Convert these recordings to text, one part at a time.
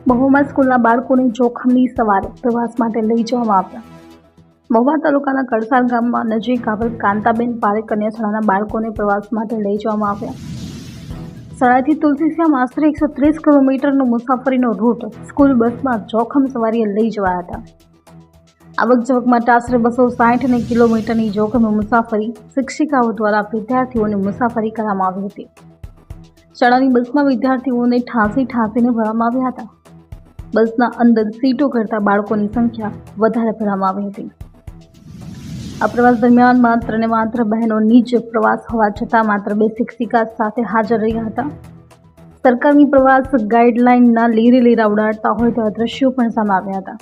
મહુવા સ્કૂલના બાળકોને જોખમની સવારે પ્રવાસ માટે લઈ જવામાં આવ્યા. મહુવા તાલુકાના કડસાર ગામમાં નજીક આવેલ કાંતાબેન પારેખ કન્યા શાળાના બાળકોને પ્રવાસ માટે લઈ જવામાં આવ્યા. શાળાથી તુલસીશ્યામ આશરે 130 કિલોમીટરનો મુસાફરીનો રૂટ સ્કૂલ બસમાં જોખમ સવારીએ લઈ જવાયા હતા. આવક જવક માટે આશરે 260 કિલોમીટરની જોખમી મુસાફરી શિક્ષિકાઓ દ્વારા વિદ્યાર્થીઓને મુસાફરી કરવામાં આવી હતી. શાળાની બસમાં વિદ્યાર્થીઓને ઠાંસીને ભરવામાં આવ્યા હતા. બસના અંદર સીટો કરતાં બાળકોની સંખ્યા વધારે ભરવામાં આવી હતી. આ પ્રવાસ દરમિયાન માત્ર બહેનોની જ પ્રવાસ હોવા છતાં માત્ર 2 શિક્ષિકા સાથે હાજર રહ્યા હતા. સરકારની પ્રવાસ ગાઈડલાઇનના લીરેલીરા ઉડાડતા હોય તેવા દ્રશ્યો પણ સામે આવ્યા હતા.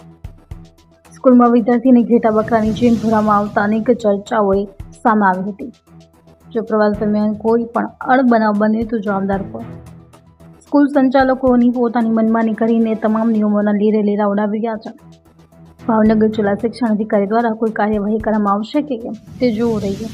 સ્કૂલમાં વિદ્યાર્થીને ઘેટા બકરાની જેમ ભરવામાં આવતા અનેક ચર્ચાઓએ સામે આવી હતી. જો પ્રવાસ દરમિયાન કોઈ પણ અણબનાવ બને તો જવાબદાર કોણ? સ્કૂલ સંચાલકોની પોતાની મનમાની કરીને તમામ નિયમોના લીરેલીરા ઉડાવી રહ્યા છે. ભાવનગર જિલ્લા શિક્ષણ અધિકારી દ્વારા કોઈ કાર્યવાહી કરવામાં આવશે કે કેમ તે જોવું રહ્યું.